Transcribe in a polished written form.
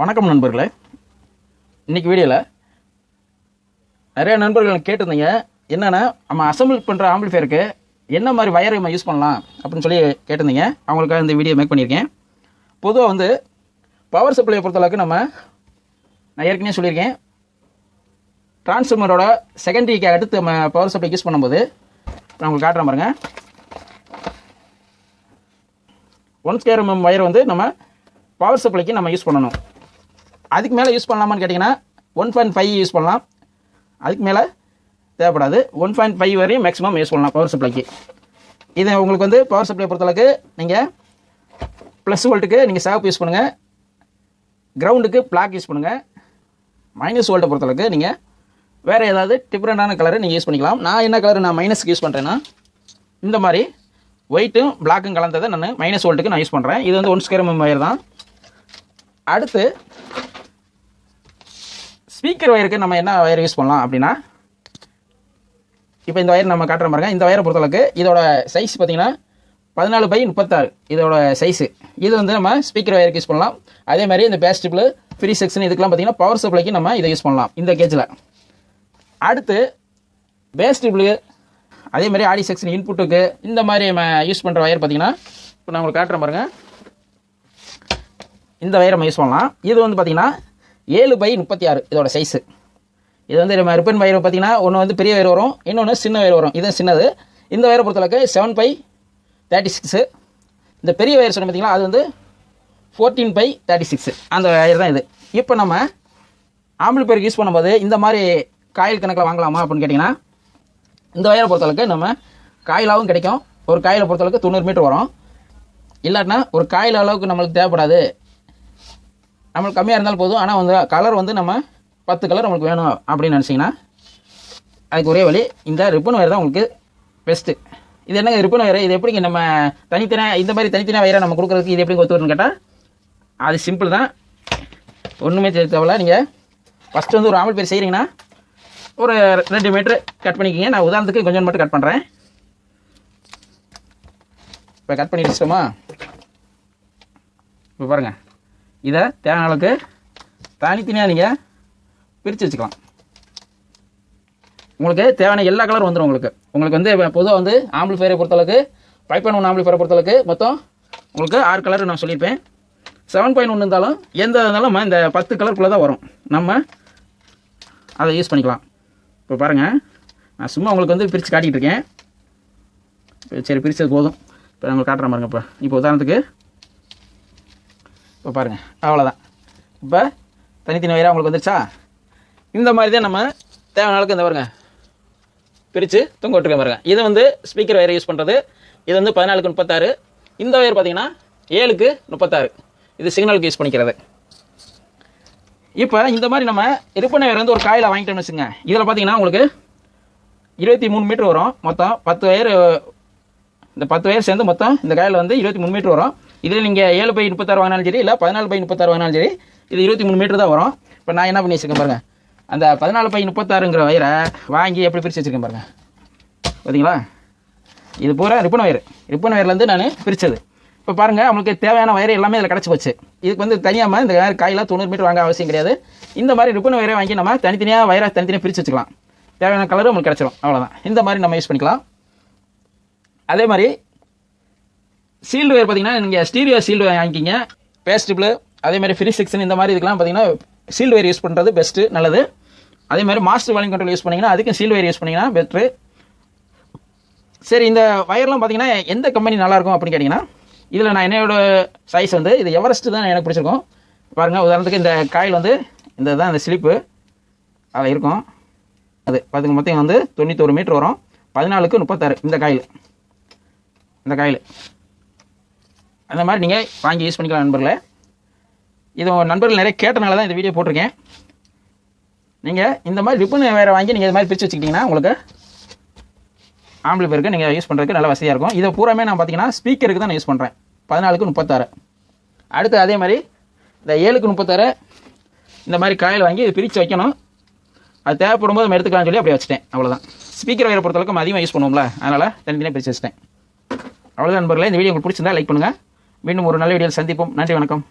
வணக்கம் நண்பர்களே. இன்றைக்கி வீடியோவில் நிறைய நண்பர்கள் கேட்டிருந்தீங்க, என்னென்னா நம்ம அசம்பிள் பண்ணுற ஆம்பிளிஃபையருக்கு என்ன மாதிரி வயர் நம்ம யூஸ் பண்ணலாம் அப்படின்னு சொல்லி கேட்டிருந்தீங்க. அவங்களுக்காக இந்த வீடியோ மேக் பண்ணியிருக்கேன். பொதுவாக பவர் சப்ளையை பொறுத்தளவுக்கு நான் ஏற்கனவே சொல்லியிருக்கேன், டிரான்ஸ்ஃபார்மரோட செகண்டரிக்கு அடுத்து நம்ம பவர் சப்ளை யூஸ் பண்ணும்போது நான் உங்களுக்கு காட்டுறேன் பாருங்க. 1 square mm வயர் நம்ம பவர் சப்ளைக்கு நம்ம யூஸ் பண்ணணும். அதுக்கு மேலே யூஸ் பண்ணலாமான்னு கேட்டிங்கன்னா 1.5 யூஸ் பண்ணலாம். அதுக்கு மேலே தேவைப்படாது. 1.5 வரையும் மேக்ஸிமம் யூஸ் பண்ணலாம் பவர் சப்ளைக்கு. இது உங்களுக்கு பவர் சப்ளை பொறுத்தளவுக்கு நீங்கள் ப்ளஸ் வோல்ட்டுக்கு நீங்கள் சிவப்பு யூஸ் பண்ணுங்கள், கிரவுண்டுக்கு பிளாக் யூஸ் பண்ணுங்கள். மைனஸ் வோல்ட்டை பொறுத்தளவுக்கு நீங்கள் வேறு ஏதாவது டிஃப்ரெண்ட்டான கலரை நீங்கள் யூஸ் பண்ணிக்கலாம். நான் என்ன கலர் நான் மைனஸ்க்கு யூஸ் பண்ணுறேன்னா, இந்த மாதிரி ஒயிட்டும் பிளாக்கும் கலந்ததை நான் மைனஸ் வோல்ட்டுக்கு நான் யூஸ் பண்ணுறேன். இது 1 square mm வயர் தான். அடுத்து ஸ்பீக்கர் வயருக்கு நம்ம என்ன வயர் யூஸ் பண்ணலாம் அப்படின்னா, இப்போ இந்த வயர் நம்ம காட்டுற பாருங்க. இந்த வயரை பொறுத்தளவுக்கு இதோட சைஸ் பார்த்தீங்கன்னா 14/36 இதோட சைஸு. இது நம்ம ஸ்பீக்கர் வயருக்கு யூஸ் பண்ணலாம். அதே மாதிரி இந்த பேஸ் டியூப்ல ஃப்ரீ செக்ஷன் இதுக்கெல்லாம் பார்த்தீங்கன்னா பவர் சப்ளைக்கு நம்ம இதை யூஸ் பண்ணலாம் இந்த கேஜில். அடுத்து பேஸ் டியூப்ல அதே மாதிரி ஆடி செக்ஷன் இன்புட்டுக்கு இந்த மாதிரி நம்ம யூஸ் பண்ணுற வயர் பார்த்தீங்கன்னா, இப்போ நான் உங்களுக்கு காட்டுறேன் பாருங்கள். இந்த வயரை நம்ம யூஸ் பண்ணலாம். இது பார்த்தீங்கன்னா 7/36 இதோட சைஸு. இது நம்ம ரிப்பன் வயர் பார்த்தீங்கன்னா ஒன்று பெரிய வயர் வரும், இன்னொன்று சின்ன வயர் வரும். இது சின்னது. இந்த வயரை பொறுத்தளவுக்கு 7/36. இந்த பெரிய வயர் சொன்ன பார்த்தீங்களா, அது 14/36 அந்த வயர் தான் இது. இப்போ நம்ம ஆம்பிளிஃபையருக்கு யூஸ் பண்ணும்போது இந்த மாதிரி காயில் கணக்கில் வாங்கலாமா அப்படின்னு கேட்டிங்கன்னா, இந்த வயரை பொறுத்தளவுக்கு நம்ம காயிலாகவும் கிடைக்கும். ஒரு காயிலை பொறுத்தளவுக்கு 90 மீட்டர் வரும். இல்லாட்டினா ஒரு காயில் அளவுக்கு நம்மளுக்கு தேவைப்படாது, நம்மளுக்கு கம்மியாக இருந்தாலும் போதும், ஆனால் கலர் நம்ம 10 கலர் நம்மளுக்கு வேணும் அப்படின்னு நினச்சிங்கன்னா அதுக்கு ஒரே வழி இந்த ரிப்பன் வயர் தான் உங்களுக்கு பெஸ்ட்டு. இது என்னங்க ரிப்பன் வயர், இது எப்படிங்க நம்ம தனித்தனியாக இந்த மாதிரி தனித்தனியாக வயரை நம்ம கொடுக்குறதுக்கு இது எப்படி ஒத்து வரும்னு கேட்டால், அது சிம்பிள் தான், ஒன்றுமே தேவையில்ல. நீங்கள் ஃபஸ்ட்டு ஒரு ஆம்பிளிஃபையர் செய்கிறீங்கன்னா ஒரு 2 மீட்டர் கட் பண்ணிக்கிங்க. நான் உதாரணத்துக்கு கொஞ்சம் மட்டும் கட் பண்ணுறேன். இப்போ கட் பண்ணி வச்சிட்டோமா, இப்போ பாருங்கள், இதை தேவையான அளவுக்கு தனித்தனியாக நீங்கள் பிரித்து வச்சுக்கலாம். உங்களுக்கு தேவையான எல்லா கலரும் வந்துடும். உங்களுக்கு பொதுவாக ஆம்பிளிஃபையரை பொறுத்தளவுக்கு 5.1 ஆம்பிளிஃபையரை பொறுத்தளவுக்கு மொத்தம் உங்களுக்கு 6 கலர் நான் சொல்லியிருப்பேன். 7.1 இருந்தாலும் எந்த இருந்தாலும் இந்த 10 கலருக்குள்ளே தான் வரும். நம்ம அதை யூஸ் பண்ணிக்கலாம். இப்போ பாருங்கள், நான் சும்மா உங்களுக்கு பிரித்து காட்டிகிட்டு இருக்கேன். சரி, பிரித்தது போதும். இப்போ நான் உங்களுக்கு காட்டுறேன் பாருங்க. இப்போ உதாரணத்துக்கு இப்போ பாருங்கள், அவ்வளோதான். இப்போ தனித்தனி வயராக உங்களுக்கு வந்துருச்சா? இந்த மாதிரி தான் நம்ம தேவையான அளவுக்கு இந்த பாருங்க பிரித்து தொங்க விட்டுருக்கேன் பாருங்கள். இது ஸ்பீக்கர் வயரை யூஸ் பண்ணுறது. இது 14/36. இந்த வயர் பார்த்தீங்கன்னா 7/36. இது சிக்னலுக்கு யூஸ் பண்ணிக்கிறது. இப்போ இந்த மாதிரி நம்ம ரிப்பன் வயர் ஒரு காயில் வாங்கிட்டோம்னு வச்சுங்க. இதில் பார்த்தீங்கன்னா உங்களுக்கு 23 மீட்டர் வரும். மொத்தம் 10 வயர், இந்த 10 வயர் சேர்ந்து மொத்தம் இந்த காயில் 23 மீட்டர் வரும். இதில் நீங்கள் 7/36 வாங்கினாலும் சரி, இல்லை 14/36 வாங்கினாலும் சரி, இது 23 மீட்டர் தான் வரும். இப்போ நான் என்ன பண்ணி வச்சுருக்கேன் பாருங்கள், அந்த 14/36ங்கிற வயரை வாங்கி எப்படி பிரித்து வச்சுருக்கேன் பாருங்கள். பார்த்தீங்களா, இது பூரா ரிப்பன் வயர். ரிப்பன் வயர்லேருந்து நான் பிரித்தது. இப்போ பாருங்கள், நம்மளுக்கு தேவையான வயர் எல்லாமே இதில் கிடச்சி போச்சு. இதுக்கு தனியாக இந்த காயில் 90 மீட்டர் வாங்க அவசியம் கிடையாது. இந்த மாதிரி ரிப்பன் வயரை வாங்கி நம்ம தனித்தனியாக வயரை தனித்தனியாக பிரித்து வச்சுக்கலாம். தேவையான கலரும் நம்மளுக்கு கிடச்சிடும். அவ்வளோதான். இந்த மாதிரி நம்ம யூஸ் பண்ணிக்கலாம். அதே மாதிரி சீல்டு வயர் பார்த்தீங்கன்னா, நீங்கள் ஸ்டீரியோ சீல்டு வாங்கிக்கிங்க. பேஸ் டியூப்ல அதே மாதிரி ஃப்ரீ செக்ஷன் இந்த மாதிரி இதுக்கெல்லாம் பார்த்தீங்கன்னா சீல்டு வயர் யூஸ் பண்ணுறது பெஸ்ட்டு, நல்லது. அதே மாதிரி மாஸ்டர் வால்யூம் கண்ட்ரோல் யூஸ் பண்ணிங்கன்னா அதுக்கும் சீல்டு வயர் யூஸ் பண்ணிங்கன்னா பெட்ரு. சரி, இந்த வயர்லாம் பார்த்தீங்கன்னா எந்த கம்பெனி நல்லாயிருக்கும் அப்படின்னு கேட்டிங்கன்னா, இதில் நான் என்னோட சைஸ் இது எவரெஸ்ட் தான் எனக்கு பிடிச்சிருக்கும். பாருங்கள், உதாரணத்துக்கு இந்த காயில் இந்த தான் இந்த ஸ்லிப்பு அதில் இருக்கும். அது பார்த்துங்க, மொத்தம் 91 மீட்டர் வரும். 14/36 இந்த காயில். அந்த மாதிரி நீங்கள் வாங்கி யூஸ் பண்ணிக்கலாம் நண்பர்களே. இது நண்பர்கள் நிறைய கேட்டனால தான் இந்த வீடியோ போட்டிருக்கேன். நீங்கள் இந்த மாதிரி ரிப்பன் வேறு வாங்கி நீங்கள் இது மாதிரி பிரித்து வச்சுக்கிட்டிங்கன்னா உங்களுக்கு ஆம்பிளிஃபையருக்கு நீங்கள் யூஸ் பண்ணுறதுக்கு நல்ல வசதியாக இருக்கும். இதை பூராமே நான் பார்த்தீங்கன்னா ஸ்பீக்கருக்கு தான் நான் யூஸ் பண்ணுறேன். 14/36. அடுத்து அதே மாதிரி இந்த 7/36 இந்த மாதிரி காயில் வாங்கி இது பிரித்து வைக்கணும். அது தேவைப்படும் போது நம்ம எடுத்துக்கலாம்னு சொல்லி அப்படியே வச்சுட்டேன். அவ்வளோதான். ஸ்பீக்கர் வயரை பொறுத்தளவுக்கு நம்ம அதிகமாக யூஸ் பண்ணுவோம்ல, அதனால் தனித்தனியாக பிரித்து வச்சுட்டேன். அவ்வளோதான் நண்பர்களே. இந்த வீடியோ உங்களுக்கு பிடிச்சிருந்தா லைக் பண்ணுங்கள். மீண்டும் ஒரு நல்ல வீடியோவில் சந்திப்போம். நன்றி, வணக்கம்.